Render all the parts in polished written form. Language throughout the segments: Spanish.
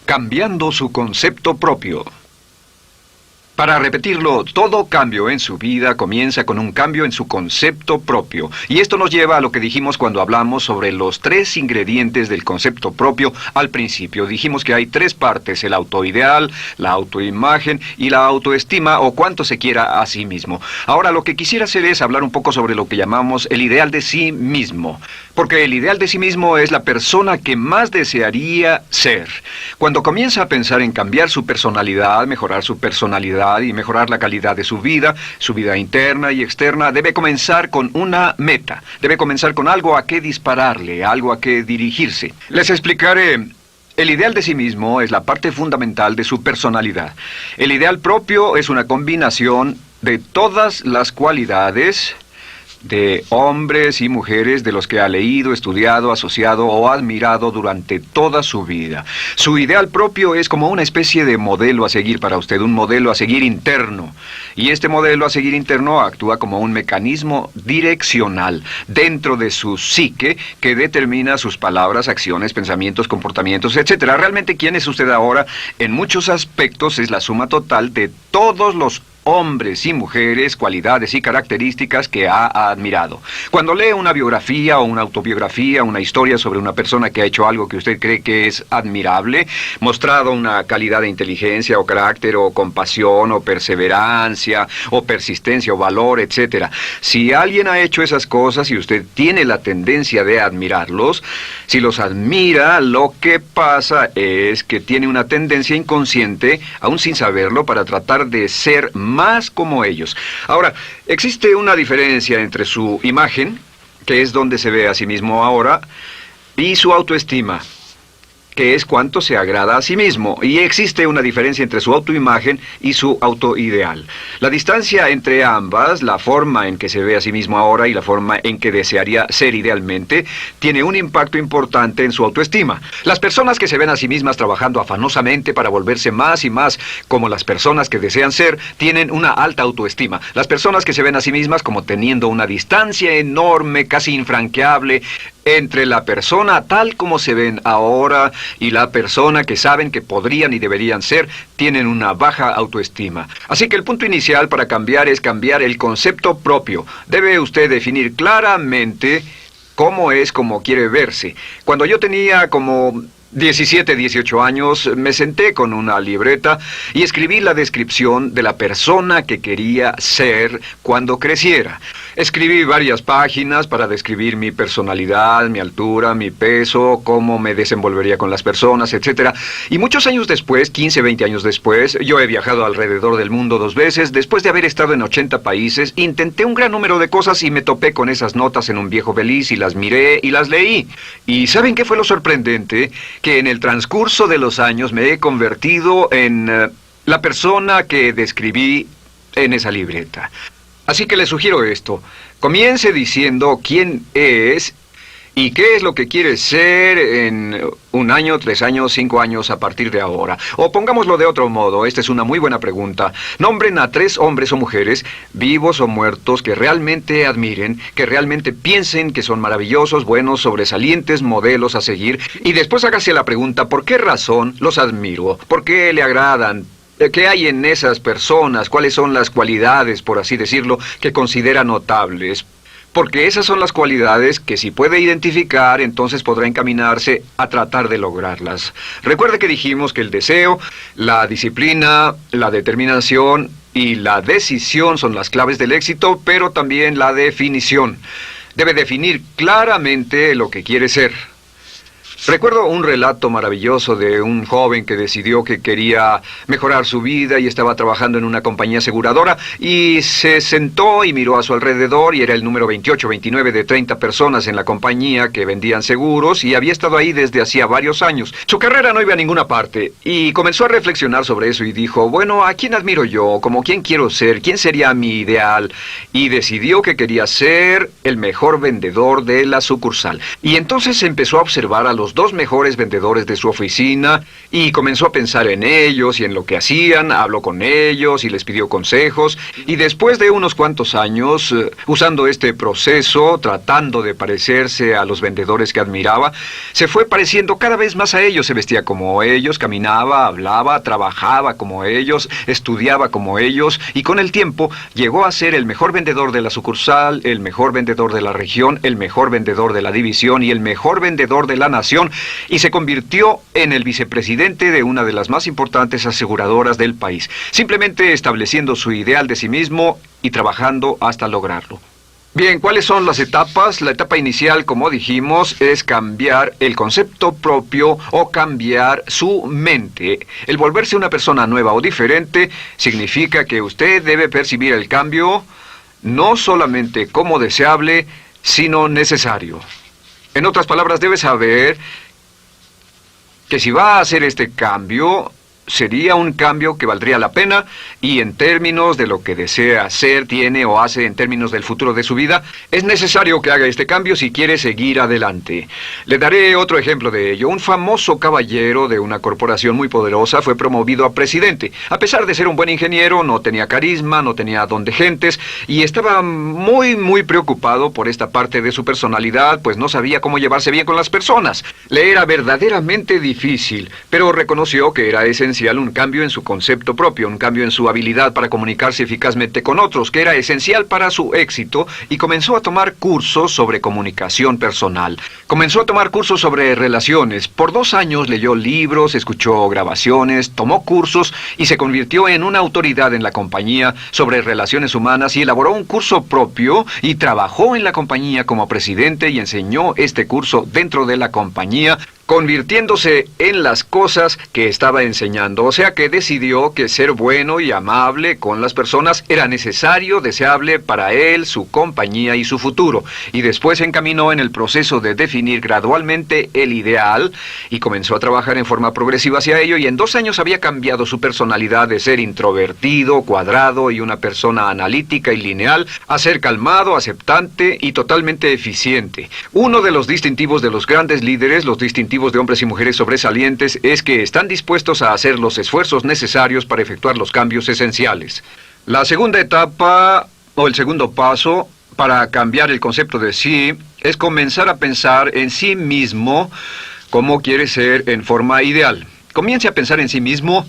Cambiando su concepto propio. Para repetirlo, todo cambio en su vida comienza con un cambio en su concepto propio. Y esto nos lleva a lo que dijimos cuando hablamos sobre los 3 ingredientes del concepto propio al principio. Dijimos que hay 3 partes: el autoideal, la autoimagen y la autoestima, o cuánto se quiera a sí mismo. Ahora, lo que quisiera hacer es hablar un poco sobre lo que llamamos el ideal de sí mismo. Porque el ideal de sí mismo es la persona que más desearía ser. Cuando comienza a pensar en cambiar su personalidad, mejorar su personalidad y mejorar la calidad de su vida interna y externa, debe comenzar con una meta. Debe comenzar con algo a qué dispararle, algo a qué dirigirse. Les explicaré. El ideal de sí mismo es la parte fundamental de su personalidad. El ideal propio es una combinación de todas las cualidades de hombres y mujeres de los que ha leído, estudiado, asociado o admirado durante toda su vida. Su ideal propio es como una especie de modelo a seguir para usted, un modelo a seguir interno. Y este modelo a seguir interno actúa como un mecanismo direccional dentro de su psique que determina sus palabras, acciones, pensamientos, comportamientos, etc. Realmente, ¿quién es usted ahora? En muchos aspectos es la suma total de todos los hombres y mujeres, cualidades y características que ha admirado. Cuando lee una biografía o una autobiografía, una historia sobre una persona que ha hecho algo que usted cree que es admirable, mostrado una calidad de inteligencia o carácter o compasión o perseverancia o persistencia o valor, etc. Si alguien ha hecho esas cosas y usted tiene la tendencia de admirarlos, si los admira, lo que pasa es que tiene una tendencia inconsciente, aún sin saberlo, para tratar de ser más como ellos. Ahora, existe una diferencia entre su imagen, que es donde se ve a sí mismo ahora, y su autoestima, que es cuánto se agrada a sí mismo. Y existe una diferencia entre su autoimagen y su autoideal. La distancia entre ambas, la forma en que se ve a sí mismo ahora y la forma en que desearía ser idealmente, tiene un impacto importante en su autoestima. Las personas que se ven a sí mismas trabajando afanosamente para volverse más y más como las personas que desean ser, tienen una alta autoestima. Las personas que se ven a sí mismas como teniendo una distancia enorme, casi infranqueable, entre la persona tal como se ven ahora y la persona que saben que podrían y deberían ser, tienen una baja autoestima. Así que el punto inicial para cambiar es cambiar el concepto propio. Debe usted definir claramente cómo es como quiere verse. Cuando yo tenía como 17, 18 años, me senté con una libreta y escribí la descripción de la persona que quería ser cuando creciera. Escribí varias páginas para describir mi personalidad, mi altura, mi peso, cómo me desenvolvería con las personas, etc. Y muchos años después, 15, 20 años después, yo he viajado alrededor del mundo 2 veces. Después de haber estado en 80 países, intenté un gran número de cosas y me topé con esas notas en un viejo beliz y las miré y las leí. ¿Y saben qué fue lo sorprendente? Que en el transcurso de los años me he convertido en la persona que describí en esa libreta. Así que le sugiero esto: comience diciendo quién es y qué es lo que quiere ser en 1 año, 3 años, 5 años a partir de ahora. O pongámoslo de otro modo, esta es una muy buena pregunta. Nombren a 3 hombres o mujeres, vivos o muertos, que realmente admiren, que realmente piensen que son maravillosos, buenos, sobresalientes, modelos a seguir. Y después hágase la pregunta: ¿por qué razón los admiro? ¿Por qué le agradan? ¿Qué hay en esas personas? ¿Cuáles son las cualidades, por así decirlo, que considera notables? Porque esas son las cualidades que, si puede identificar, entonces podrá encaminarse a tratar de lograrlas. Recuerde que dijimos que el deseo, la disciplina, la determinación y la decisión son las claves del éxito, pero también la definición. Debe definir claramente lo que quiere ser. Recuerdo un relato maravilloso de un joven que decidió que quería mejorar su vida y estaba trabajando en una compañía aseguradora y se sentó y miró a su alrededor y era el número 28, 29 de 30 personas en la compañía que vendían seguros y había estado ahí desde hacía varios años. Su carrera no iba a ninguna parte y comenzó a reflexionar sobre eso y dijo: bueno, ¿a quién admiro yo? ¿Como quién quiero ser? ¿Quién sería mi ideal? Y decidió que quería ser el mejor vendedor de la sucursal. Y entonces empezó a observar a los los dos mejores vendedores de su oficina y comenzó a pensar en ellos y en lo que hacían, habló con ellos y les pidió consejos. Y después de unos cuantos años, usando este proceso, tratando de parecerse a los vendedores que admiraba, se fue pareciendo cada vez más a ellos. Se vestía como ellos, caminaba, hablaba, trabajaba como ellos, estudiaba como ellos, y con el tiempo llegó a ser el mejor vendedor de la sucursal, el mejor vendedor de la región, el mejor vendedor de la división y el mejor vendedor de la nación, y se convirtió en el vicepresidente de una de las más importantes aseguradoras del país, simplemente estableciendo su ideal de sí mismo y trabajando hasta lograrlo. Bien, ¿cuáles son las etapas? La etapa inicial, como dijimos, es cambiar el concepto propio o cambiar su mente. El volverse una persona nueva o diferente significa que usted debe percibir el cambio no solamente como deseable, sino necesario. En otras palabras, debe saber que si va a hacer este cambio, sería un cambio que valdría la pena, y en términos de lo que desea hacer, tiene o hace en términos del futuro de su vida, es necesario que haga este cambio si quiere seguir adelante. Le daré otro ejemplo de ello. Un famoso caballero de una corporación muy poderosa fue promovido a presidente. A pesar de ser un buen ingeniero, no tenía carisma, no tenía don de gentes, y estaba muy preocupado por esta parte de su personalidad, pues no sabía cómo llevarse bien con las personas. Le era verdaderamente difícil, pero reconoció que era esencial un cambio en su concepto propio, un cambio en su habilidad para comunicarse eficazmente con otros, que era esencial para su éxito, y comenzó a tomar cursos sobre comunicación personal. Comenzó a tomar cursos sobre relaciones. Por 2 años leyó libros, escuchó grabaciones, tomó cursos y se convirtió en una autoridad en la compañía sobre relaciones humanas, y elaboró un curso propio y trabajó en la compañía como presidente y enseñó este curso dentro de la compañía, convirtiéndose en las cosas que estaba enseñando. O sea que decidió que ser bueno y amable con las personas era necesario, deseable para él, su compañía y su futuro. Y después se encaminó en el proceso de definir gradualmente el ideal y comenzó a trabajar en forma progresiva hacia ello, y en 2 años había cambiado su personalidad de ser introvertido, cuadrado y una persona analítica y lineal a ser calmado, aceptante y totalmente eficiente. Uno de los distintivos de los grandes líderes, los distintivos de hombres y mujeres sobresalientes, es que están dispuestos a hacer los esfuerzos necesarios para efectuar los cambios esenciales. La segunda etapa, o el segundo paso, para cambiar el concepto de sí, es comenzar a pensar en sí mismo como quiere ser en forma ideal. Comience a pensar en sí mismo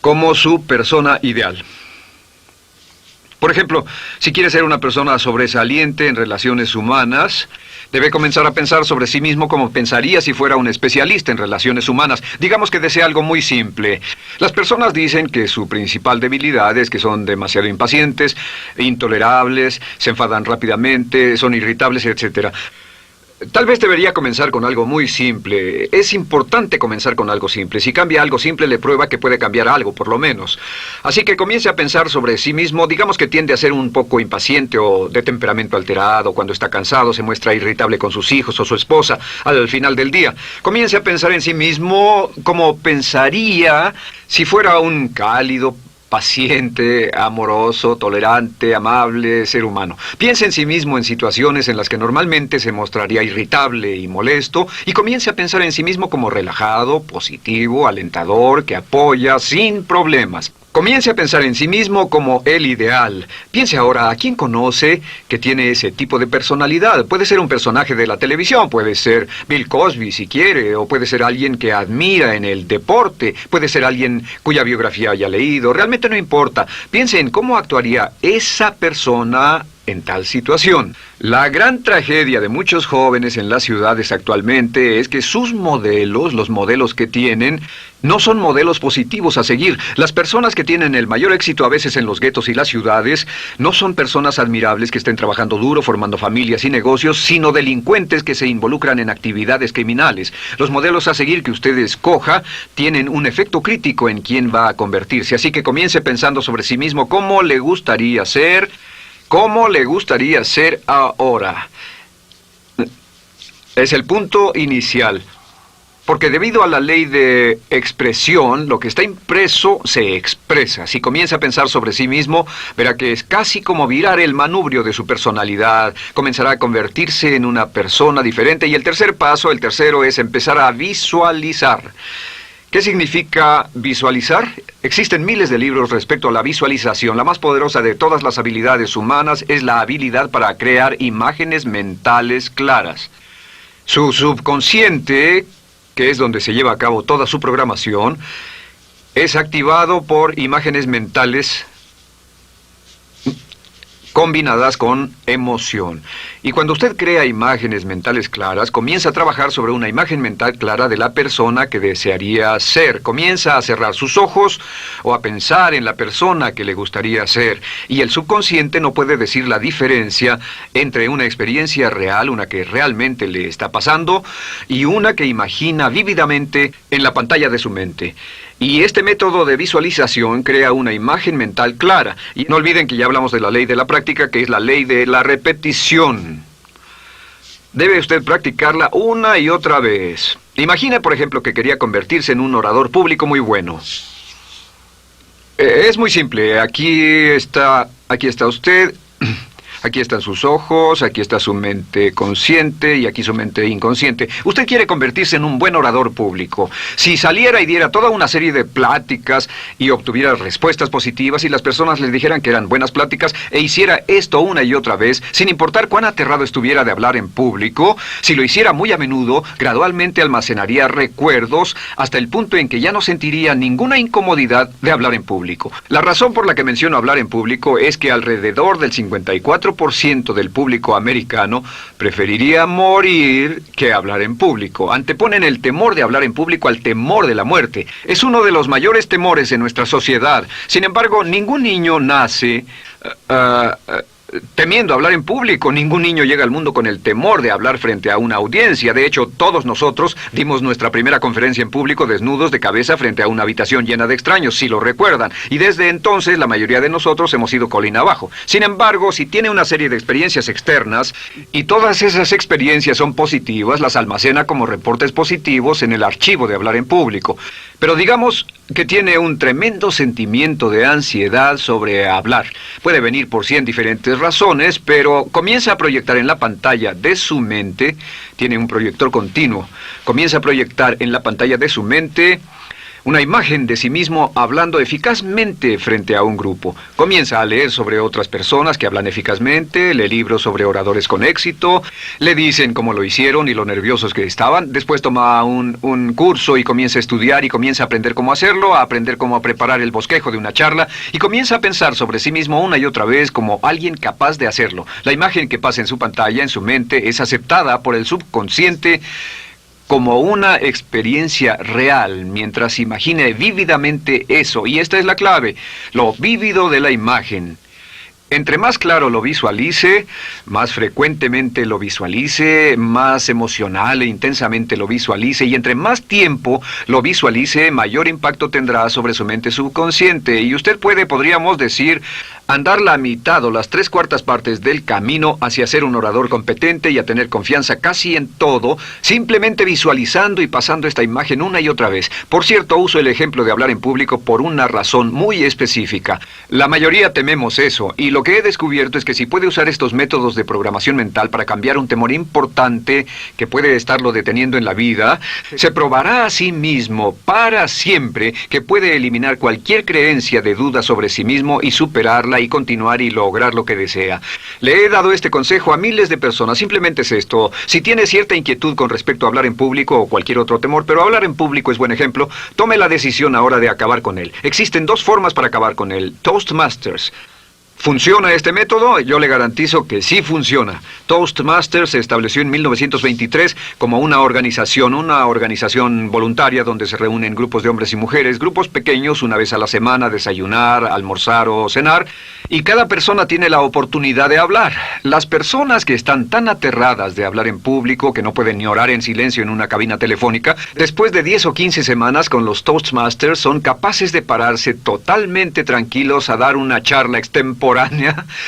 como su persona ideal. Por ejemplo, si quiere ser una persona sobresaliente en relaciones humanas, debe comenzar a pensar sobre sí mismo como pensaría si fuera un especialista en relaciones humanas. Digamos que desea algo muy simple. Las personas dicen que su principal debilidad es que son demasiado impacientes, intolerables, se enfadan rápidamente, son irritables, etc. Tal vez debería comenzar con algo muy simple. Es importante comenzar con algo simple. Si cambia algo simple, le prueba que puede cambiar algo, por lo menos. Así que comience a pensar sobre sí mismo. Digamos que tiende a ser un poco impaciente o de temperamento alterado. Cuando está cansado, se muestra irritable con sus hijos o su esposa al final del día. Comience a pensar en sí mismo como pensaría si fuera un cálido, paciente, amoroso, tolerante, amable ser humano. Piense en sí mismo en situaciones en las que normalmente se mostraría irritable y molesto, y comience a pensar en sí mismo como relajado, positivo, alentador, que apoya sin problemas. Comience a pensar en sí mismo como el ideal. Piense ahora a quién conoce que tiene ese tipo de personalidad. Puede ser un personaje de la televisión, puede ser Bill Cosby si quiere, o puede ser alguien que admira en el deporte, puede ser alguien cuya biografía haya leído. Realmente no importa. Piense en cómo actuaría esa persona en tal situación. La gran tragedia de muchos jóvenes en las ciudades actualmente es que sus modelos, los modelos que tienen, no son modelos positivos a seguir. Las personas que tienen el mayor éxito a veces en los guetos y las ciudades no son personas admirables que estén trabajando duro, formando familias y negocios, sino delincuentes que se involucran en actividades criminales. Los modelos a seguir que usted escoja tienen un efecto crítico en quién va a convertirse. Así que comience pensando sobre sí mismo cómo le gustaría ser. ¿Cómo le gustaría ser ahora? Es el punto inicial. Porque debido a la ley de expresión, lo que está impreso se expresa. Si comienza a pensar sobre sí mismo, verá que es casi como virar el manubrio de su personalidad. Comenzará a convertirse en una persona diferente. Y el tercer paso, el tercero, es empezar a visualizar. ¿Qué significa visualizar? Existen miles de libros respecto a la visualización. La más poderosa de todas las habilidades humanas es la habilidad para crear imágenes mentales claras. Su subconsciente, que es donde se lleva a cabo toda su programación, es activado por imágenes mentales combinadas con emoción. Y cuando usted crea imágenes mentales claras, comienza a trabajar sobre una imagen mental clara de la persona que desearía ser. Comienza a cerrar sus ojos o a pensar en la persona que le gustaría ser. Y el subconsciente no puede decir la diferencia entre una experiencia real, una que realmente le está pasando, y una que imagina vívidamente en la pantalla de su mente. Y este método de visualización crea una imagen mental clara. Y no olviden que ya hablamos de la ley de la práctica, que es la ley de la repetición. Debe usted practicarla una y otra vez. Imagine, por ejemplo, que quería convertirse en un orador público muy bueno. Es muy simple. Aquí está usted. Aquí están sus ojos, aquí está su mente consciente y aquí su mente inconsciente. Usted quiere convertirse en un buen orador público. Si saliera y diera toda una serie de pláticas y obtuviera respuestas positivas y las personas le dijeran que eran buenas pláticas e hiciera esto una y otra vez, sin importar cuán aterrado estuviera de hablar en público, si lo hiciera muy a menudo, gradualmente almacenaría recuerdos hasta el punto en que ya no sentiría ninguna incomodidad de hablar en público. La razón por la que menciono hablar en público es que alrededor del 54% del público americano preferiría morir que hablar en público. Anteponen el temor de hablar en público al temor de la muerte. Es uno de los mayores temores en nuestra sociedad. Sin embargo, ningún niño nace temiendo hablar en público. Ningún niño llega al mundo con el temor de hablar frente a una audiencia. De hecho, todos nosotros dimos nuestra primera conferencia en público desnudos de cabeza frente a una habitación llena de extraños, si lo recuerdan. Y desde entonces, la mayoría de nosotros hemos ido colina abajo. Sin embargo, si tiene una serie de experiencias externas, y todas esas experiencias son positivas, las almacena como reportes positivos en el archivo de hablar en público. Pero digamos que tiene un tremendo sentimiento de ansiedad sobre hablar. Puede venir por 100 diferentes razones, pero comienza a proyectar en la pantalla de su mente, tiene un proyector continuo, comienza a proyectar en la pantalla de su mente una imagen de sí mismo hablando eficazmente frente a un grupo. Comienza a leer sobre otras personas que hablan eficazmente, lee libros sobre oradores con éxito, le dicen cómo lo hicieron y lo nerviosos que estaban. Después toma un curso y comienza a estudiar y comienza a aprender cómo hacerlo, a aprender cómo preparar el bosquejo de una charla y comienza a pensar sobre sí mismo una y otra vez como alguien capaz de hacerlo. La imagen que pasa en su pantalla, en su mente, es aceptada por el subconsciente como una experiencia real, mientras imagine vívidamente eso. Y esta es la clave, lo vívido de la imagen. Entre más claro lo visualice, más frecuentemente lo visualice, más emocional e intensamente lo visualice, y entre más tiempo lo visualice, mayor impacto tendrá sobre su mente subconsciente. Y usted puede, podríamos decir, andar la mitad o las 3/4 partes del camino hacia ser un orador competente y a tener confianza casi en todo, simplemente visualizando y pasando esta imagen una y otra vez. Por cierto, uso el ejemplo de hablar en público por una razón muy específica. La mayoría tememos eso, y lo que he descubierto es que si puede usar estos métodos de programación mental para cambiar un temor importante que puede estarlo deteniendo en la vida, se probará a sí mismo para siempre que puede eliminar cualquier creencia de duda sobre sí mismo y superarla y continuar y lograr lo que desea. Le he dado este consejo a miles de personas. Simplemente es esto: si tiene cierta inquietud con respecto a hablar en público o cualquier otro temor, pero hablar en público es buen ejemplo, tome la decisión ahora de acabar con él. Existen 2 formas para acabar con él. Toastmasters. ¿Funciona este método? Yo le garantizo que sí funciona. Toastmasters se estableció en 1923 como una organización voluntaria donde se reúnen grupos de hombres y mujeres, grupos pequeños, una vez a la semana, a desayunar, almorzar o cenar, y cada persona tiene la oportunidad de hablar. Las personas que están tan aterradas de hablar en público que no pueden ni orar en silencio en una cabina telefónica, después de 10 o 15 semanas con los Toastmasters son capaces de pararse totalmente tranquilos a dar una charla extemporánea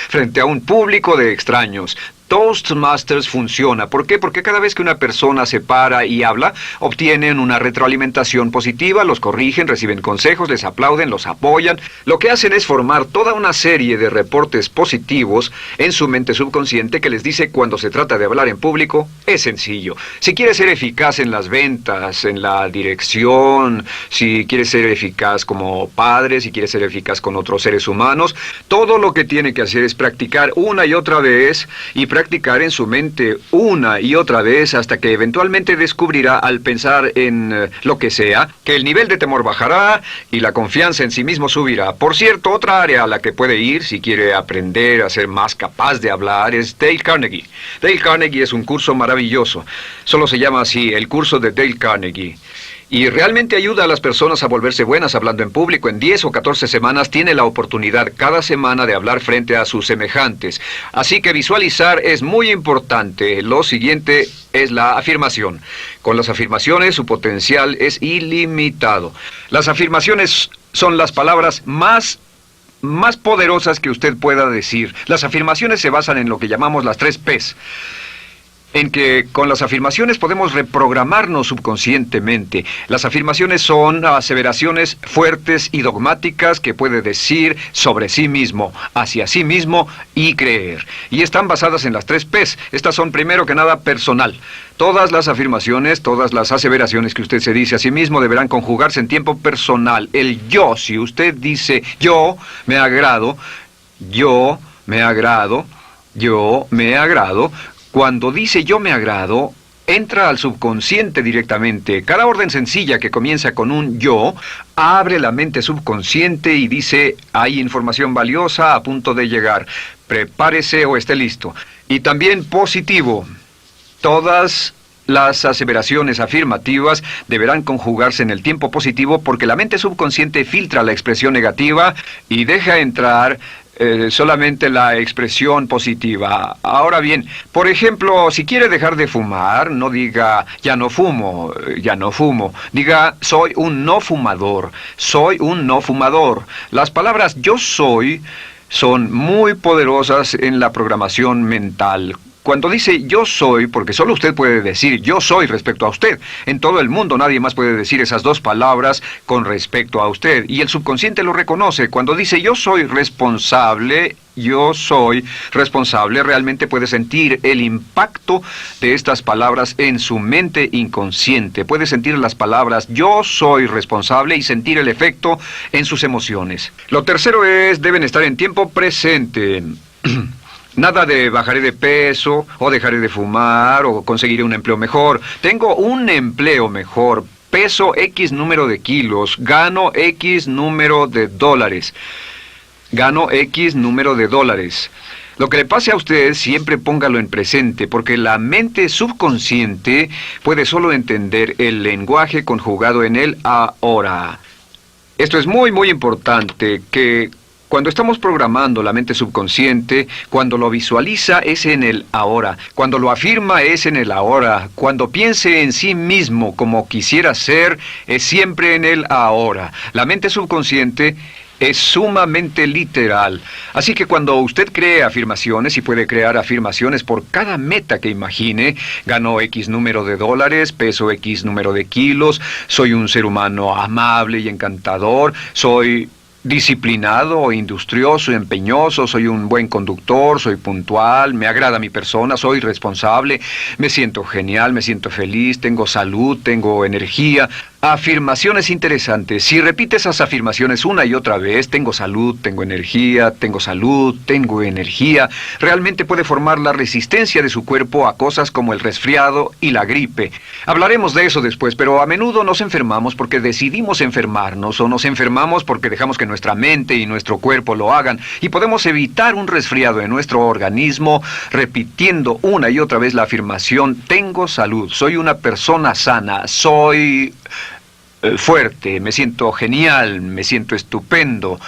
frente a un público de extraños. Toastmasters funciona. ¿Por qué? Porque cada vez que una persona se para y habla, obtienen una retroalimentación positiva, los corrigen, reciben consejos, les aplauden, los apoyan. Lo que hacen es formar toda una serie de reportes positivos en su mente subconsciente que les dice cuando se trata de hablar en público, es sencillo. Si quieres ser eficaz en las ventas, en la dirección, si quieres ser eficaz como padre, si quieres ser eficaz con otros seres humanos, todo lo que tiene que hacer es practicar una y otra vez y practicar en su mente una y otra vez hasta que eventualmente descubrirá al pensar en lo que sea, que el nivel de temor bajará y la confianza en sí mismo subirá. Por cierto, otra área a la que puede ir si quiere aprender a ser más capaz de hablar es Dale Carnegie. Dale Carnegie es un curso maravilloso. Solo se llama así, el curso de Dale Carnegie. Y realmente ayuda a las personas a volverse buenas hablando en público. En 10 o 14 semanas tiene la oportunidad cada semana de hablar frente a sus semejantes. Así que visualizar es muy importante. Lo siguiente es la afirmación. Con las afirmaciones su potencial es ilimitado. Las afirmaciones son las palabras más poderosas que usted pueda decir. Las afirmaciones se basan en lo que llamamos las 3 Ps. En que con las afirmaciones podemos reprogramarnos subconscientemente. Las afirmaciones son aseveraciones fuertes y dogmáticas que puede decir sobre sí mismo, hacia sí mismo y creer. Y están basadas en las 3 Ps. Estas son primero que nada personal. Todas las afirmaciones, todas las aseveraciones que usted se dice a sí mismo deberán conjugarse en tiempo personal. El yo, si usted dice yo me agrado, yo me agrado, yo me agrado. Cuando dice yo me agrado, entra al subconsciente directamente. Cada orden sencilla que comienza con un yo, abre la mente subconsciente y dice, hay información valiosa a punto de llegar. Prepárese o esté listo. Y también positivo. Todas las aseveraciones afirmativas deberán conjugarse en el tiempo positivo porque la mente subconsciente filtra la expresión negativa y deja entrar solamente la expresión positiva. Ahora bien, por ejemplo, si quiere dejar de fumar, no diga ya no fumo, ya no fumo. Diga soy un no fumador, soy un no fumador. Las palabras yo soy son muy poderosas en la programación mental. Cuando dice yo soy, porque solo usted puede decir yo soy respecto a usted. En todo el mundo nadie más puede decir esas 2 palabras con respecto a usted. Y el subconsciente lo reconoce. Cuando dice yo soy responsable, realmente puede sentir el impacto de estas palabras en su mente inconsciente. Puede sentir las palabras yo soy responsable y sentir el efecto en sus emociones. Lo tercero es, deben estar en tiempo presente. Nada de bajaré de peso, o dejaré de fumar, o conseguiré un empleo mejor. Tengo un empleo mejor, peso X número de kilos, gano X número de dólares. Gano X número de dólares. Lo que le pase a usted, siempre póngalo en presente, porque la mente subconsciente puede solo entender el lenguaje conjugado en el ahora. Esto es muy, muy importante, que cuando estamos programando la mente subconsciente, cuando lo visualiza es en el ahora, cuando lo afirma es en el ahora, cuando piense en sí mismo como quisiera ser, es siempre en el ahora. La mente subconsciente es sumamente literal. Así que cuando usted cree afirmaciones, y puede crear afirmaciones por cada meta que imagine, gano X número de dólares, peso X número de kilos, soy un ser humano amable y encantador, soy disciplinado, industrioso, empeñoso, soy un buen conductor, soy puntual, me agrada mi persona, soy responsable, me siento genial, me siento feliz, tengo salud, tengo energía. Afirmaciones interesantes. Si repite esas afirmaciones una y otra vez, tengo salud, tengo energía, tengo salud, tengo energía, realmente puede formar la resistencia de su cuerpo a cosas como el resfriado y la gripe. Hablaremos de eso después, pero a menudo nos enfermamos porque decidimos enfermarnos o nos enfermamos porque dejamos que nuestra mente y nuestro cuerpo lo hagan, y podemos evitar un resfriado en nuestro organismo repitiendo una y otra vez la afirmación tengo salud, soy una persona sana, soy fuerte, me siento genial, me siento estupendo.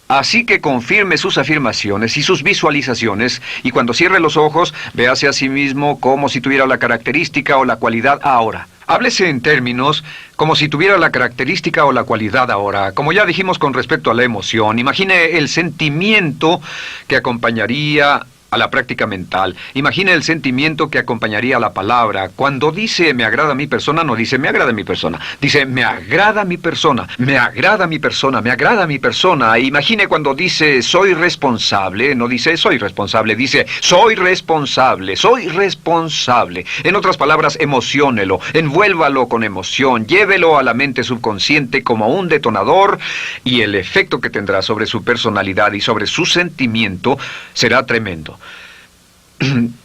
Así que confirme sus afirmaciones y sus visualizaciones, y cuando cierre los ojos, véase a sí mismo como si tuviera la característica o la cualidad ahora. Háblese en términos como si tuviera la característica o la cualidad ahora. Como ya dijimos con respecto a la emoción, imagine el sentimiento que acompañaría a la práctica mental. Imagine el sentimiento que acompañaría a la palabra. Cuando dice me agrada mi persona, no dice me agrada mi persona. Dice me agrada mi persona, me agrada mi persona, me agrada mi persona. Imagine cuando dice soy responsable, no dice soy responsable, dice soy responsable, soy responsable. En otras palabras, emociónelo, envuélvalo con emoción, llévelo a la mente subconsciente como un detonador y el efecto que tendrá sobre su personalidad y sobre su sentimiento será tremendo.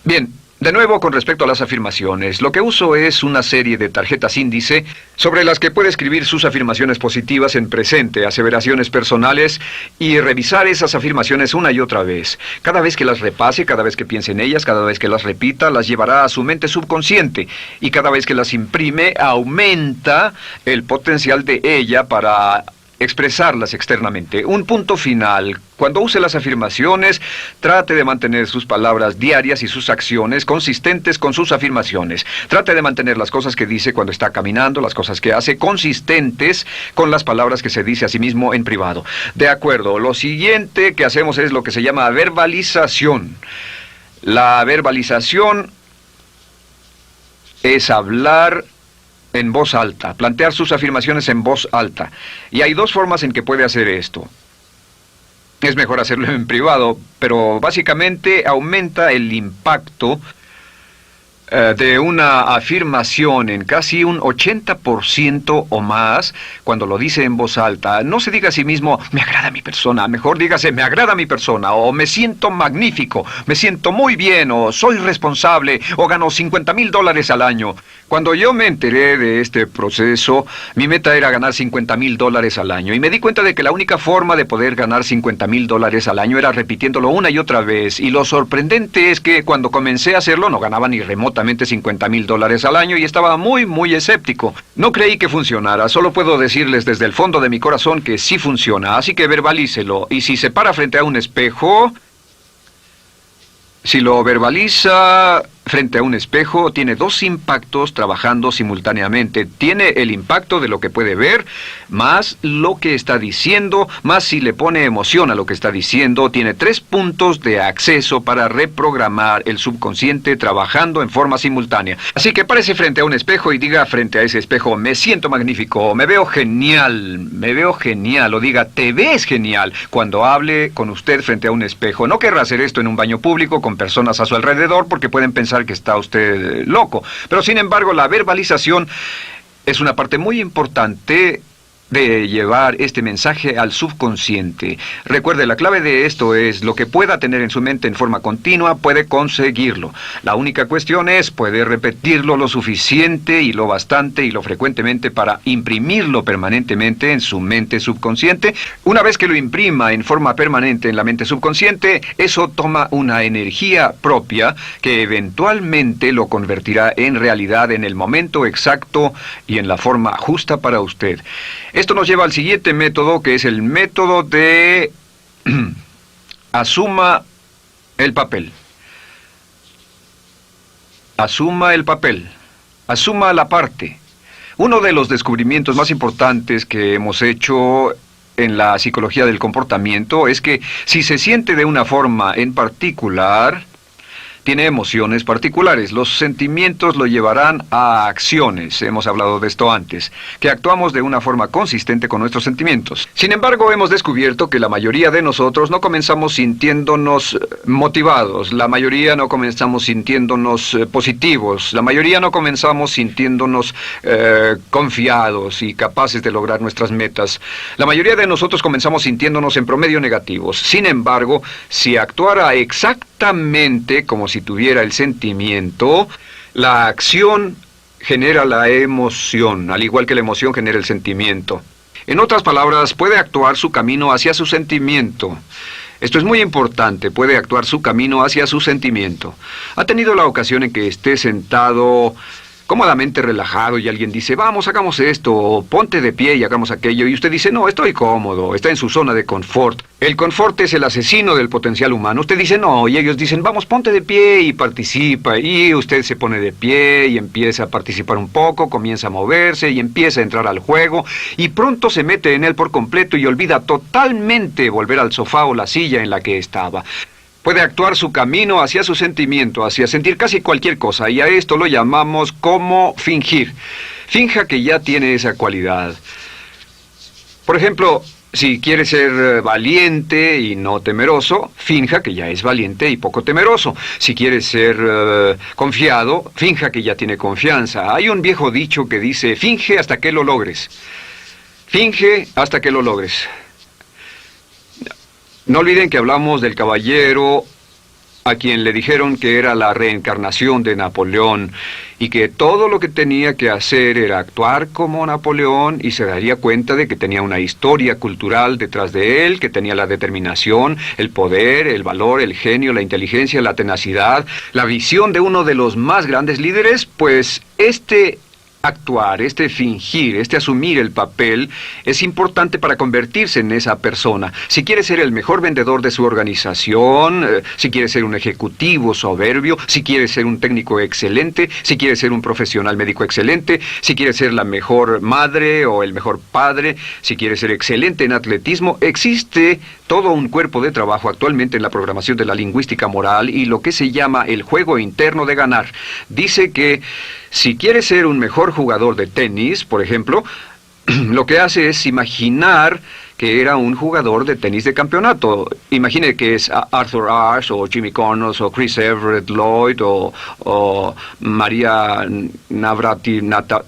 Bien, de nuevo con respecto a las afirmaciones, lo que uso es una serie de tarjetas índice sobre las que puede escribir sus afirmaciones positivas en presente, aseveraciones personales y revisar esas afirmaciones una y otra vez. Cada vez que las repase, cada vez que piense en ellas, cada vez que las repita, las llevará a su mente subconsciente y cada vez que las imprime, aumenta el potencial de ella para expresarlas externamente. Un punto final. Cuando use las afirmaciones, trate de mantener sus palabras diarias y sus acciones consistentes con sus afirmaciones. Trate de mantener las cosas que dice cuando está caminando, las cosas que hace, consistentes con las palabras que se dice a sí mismo en privado. De acuerdo, lo siguiente que hacemos es lo que se llama verbalización. La verbalización es hablar en voz alta, plantear sus afirmaciones en voz alta. Y hay dos formas en que puede hacer esto. Es mejor hacerlo en privado, pero básicamente aumenta el impacto de una afirmación en casi un 80% o más cuando lo dice en voz alta. No se diga a sí mismo, me agrada mi persona, mejor dígase, me agrada mi persona, o me siento magnífico, me siento muy bien, o soy responsable, o gano $50,000 al año. Cuando yo me enteré de este proceso, mi meta era ganar $50,000 al año, y me di cuenta de que la única forma de poder ganar $50,000 al año era repitiéndolo una y otra vez, y lo sorprendente es que cuando comencé a hacerlo no ganaba ni remotamente $50,000 al año y estaba muy escéptico. No creí que funcionara, solo puedo decirles desde el fondo de mi corazón que sí funciona, así que verbalícelo. Y si se para frente a un espejo, si lo verbaliza frente a un espejo, tiene dos impactos trabajando simultáneamente. Tiene el impacto de lo que puede ver, más lo que está diciendo, más si le pone emoción a lo que está diciendo. Tiene 3 puntos de acceso para reprogramar el subconsciente trabajando en forma simultánea. Así que párese frente a un espejo y diga frente a ese espejo, me siento magnífico, me veo genial, o diga, te ves genial, cuando hable con usted frente a un espejo. No querrá hacer esto en un baño público con personas a su alrededor porque pueden pensar que está usted loco. Pero sin embargo, la verbalización es una parte muy importante de llevar este mensaje al subconsciente. Recuerde, la clave de esto es lo que pueda tener en su mente en forma continua, puede conseguirlo. La única cuestión es, puede repetirlo lo suficiente y lo bastante y lo frecuentemente para imprimirlo permanentemente en su mente subconsciente. Una vez que lo imprima en forma permanente en la mente subconsciente, eso toma una energía propia que eventualmente lo convertirá en realidad en el momento exacto y en la forma justa para usted. Esto nos lleva al siguiente método, que es el método de asuma el papel. Asuma el papel. Asuma la parte. Uno de los descubrimientos más importantes que hemos hecho en la psicología del comportamiento es que si se siente de una forma en particular, tiene emociones particulares. Los sentimientos lo llevarán a acciones, hemos hablado de esto antes, que actuamos de una forma consistente con nuestros sentimientos. Sin embargo, hemos descubierto que la mayoría de nosotros no comenzamos sintiéndonos motivados, la mayoría no comenzamos sintiéndonos positivos, la mayoría no comenzamos sintiéndonos confiados y capaces de lograr nuestras metas. La mayoría de nosotros comenzamos sintiéndonos en promedio negativos. Sin embargo, si actuara exactamente como si tuviera el sentimiento, la acción genera la emoción, al igual que la emoción genera el sentimiento. En otras palabras, puede actuar su camino hacia su sentimiento. Esto es muy importante, puede actuar su camino hacia su sentimiento. ¿Ha tenido la ocasión en que esté sentado cómodamente relajado y alguien dice, vamos, hagamos esto, o ponte de pie y hagamos aquello, y usted dice, no, estoy cómodo, está en su zona de confort? El confort es el asesino del potencial humano. Usted dice, no, y ellos dicen, vamos, ponte de pie y participa, y usted se pone de pie y empieza a participar un poco, comienza a moverse y empieza a entrar al juego, y pronto se mete en él por completo y olvida totalmente volver al sofá o la silla en la que estaba. Puede actuar su camino hacia su sentimiento, hacia sentir casi cualquier cosa, y a esto lo llamamos como fingir. Finja que ya tiene esa cualidad. Por ejemplo, si quiere ser valiente y no temeroso, finja que ya es valiente y poco temeroso. Si quiere ser confiado, finja que ya tiene confianza. Hay un viejo dicho que dice, finge hasta que lo logres. Finge hasta que lo logres. No olviden que hablamos del caballero a quien le dijeron que era la reencarnación de Napoleón y que todo lo que tenía que hacer era actuar como Napoleón y se daría cuenta de que tenía una historia cultural detrás de él, que tenía la determinación, el poder, el valor, el genio, la inteligencia, la tenacidad, la visión de uno de los más grandes líderes. Pues actuar, fingir, asumir el papel es importante para convertirse en esa persona. Si quiere ser el mejor vendedor de su organización, si quiere ser un ejecutivo soberbio, si quiere ser un técnico excelente, si quiere ser un profesional médico excelente, si quiere ser la mejor madre o el mejor padre, si quiere ser excelente en atletismo, existe todo un cuerpo de trabajo actualmente en la programación de la lingüística moral y lo que se llama el juego interno de ganar. Dice que si quiere ser un mejor jugador de tenis, por ejemplo, lo que hace es imaginar que era un jugador de tenis de campeonato. Imagine que es Arthur Ashe, o Jimmy Connors, o Chris Everett Lloyd, o María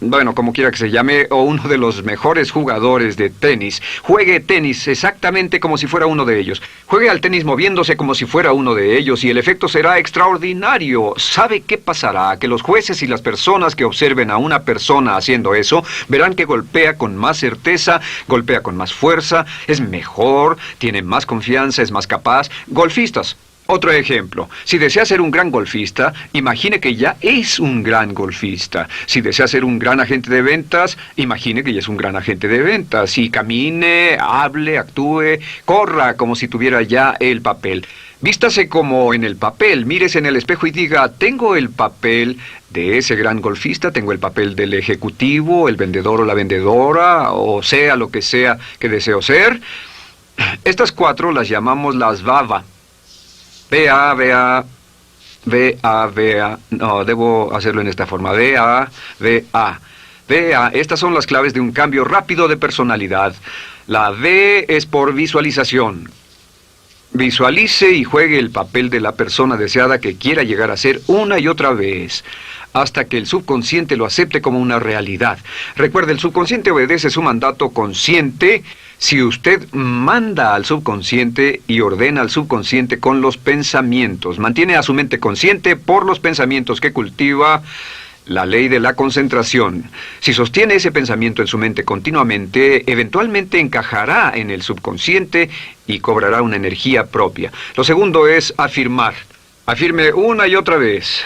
bueno, como quiera que se llame, o uno de los mejores jugadores de tenis. Juegue tenis exactamente como si fuera uno de ellos. Juegue al tenis moviéndose como si fuera uno de ellos y el efecto será extraordinario. ¿Sabe qué pasará? Que los jueces y las personas que observen a una persona haciendo eso verán que golpea con más certeza, golpea con más fuerza, es mejor, tiene más confianza, es más capaz. Golfistas. Otro ejemplo. Si desea ser un gran golfista, imagine que ya es un gran golfista. Si desea ser un gran agente de ventas, imagine que ya es un gran agente de ventas. Y camine, hable, actúe, corra como si tuviera ya el papel. Vístase como en el papel, mírese en el espejo y diga, tengo el papel de ese gran golfista, tengo el papel del ejecutivo, el vendedor o la vendedora, o sea lo que sea que deseo ser. Estas 4 las llamamos las VAVA. V-A, no, debo hacerlo en esta forma, V-A. Estas son las claves de un cambio rápido de personalidad. La V es por visualización. Visualice y juegue el papel de la persona deseada que quiera llegar a ser una y otra vez, hasta que el subconsciente lo acepte como una realidad. Recuerde, el subconsciente obedece su mandato consciente si usted manda al subconsciente y ordena al subconsciente con los pensamientos. Mantiene a su mente consciente por los pensamientos que cultiva. La ley de la concentración. Si sostiene ese pensamiento en su mente continuamente, eventualmente encajará en el subconsciente y cobrará una energía propia. Lo segundo es afirmar. Afirme una y otra vez.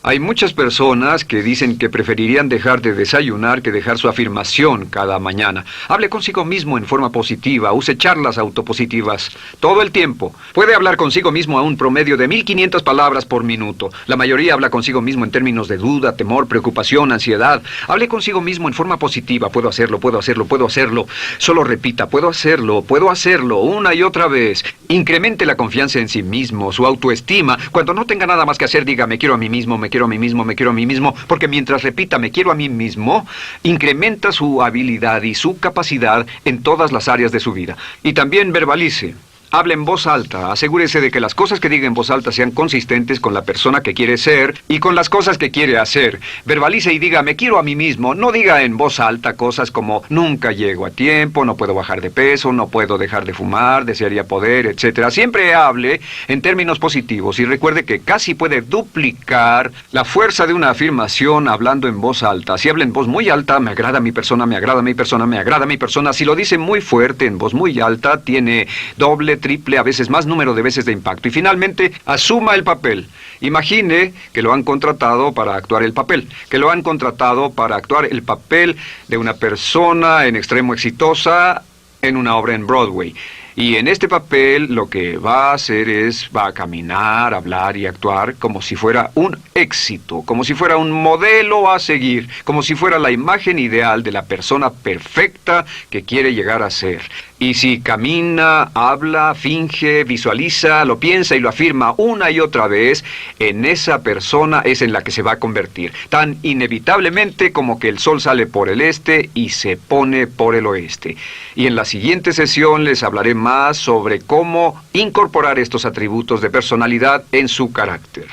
Hay muchas personas que dicen que preferirían dejar de desayunar que dejar su afirmación cada mañana. Hable consigo mismo en forma positiva, use charlas autopositivas todo el tiempo. Puede hablar consigo mismo a un promedio de 1500 palabras por minuto. La mayoría habla consigo mismo en términos de duda, temor, preocupación, ansiedad. Hable consigo mismo en forma positiva. Puedo hacerlo, puedo hacerlo, puedo hacerlo. Solo repita, puedo hacerlo, una y otra vez. Incremente la confianza en sí mismo, su autoestima. Cuando no tenga nada más que hacer, diga, me quiero a mí mismo, me quiero a mí mismo, me quiero a mí mismo, porque mientras repita, me quiero a mí mismo, incrementa su habilidad y su capacidad en todas las áreas de su vida. Y también verbalice. Hable en voz alta, asegúrese de que las cosas que diga en voz alta sean consistentes con la persona que quiere ser y con las cosas que quiere hacer. Verbalice y diga, me quiero a mí mismo. No diga en voz alta cosas como, nunca llego a tiempo, no puedo bajar de peso, no puedo dejar de fumar, desearía poder, etc. Siempre hable en términos positivos y recuerde que casi puede duplicar la fuerza de una afirmación hablando en voz alta. Si habla en voz muy alta, me agrada mi persona, me agrada mi persona, me agrada mi persona. Si lo dice muy fuerte, en voz muy alta, tiene doble, triple, a veces más número de veces de impacto. Y finalmente, asuma el papel. Imagine que lo han contratado para actuar el papel, que lo han contratado para actuar el papel de una persona en extremo exitosa en una obra en Broadway. Y en este papel lo que va a hacer es, va a caminar, hablar y actuar como si fuera un éxito, como si fuera un modelo a seguir, como si fuera la imagen ideal de la persona perfecta que quiere llegar a ser. Y si camina, habla, finge, visualiza, lo piensa y lo afirma una y otra vez, en esa persona es en la que se va a convertir, tan inevitablemente como que el sol sale por el este y se pone por el oeste. Y en la siguiente sesión les hablaré más sobre cómo incorporar estos atributos de personalidad en su carácter.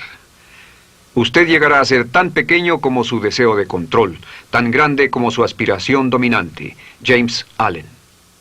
Usted llegará a ser tan pequeño como su deseo de control, tan grande como su aspiración dominante. James Allen.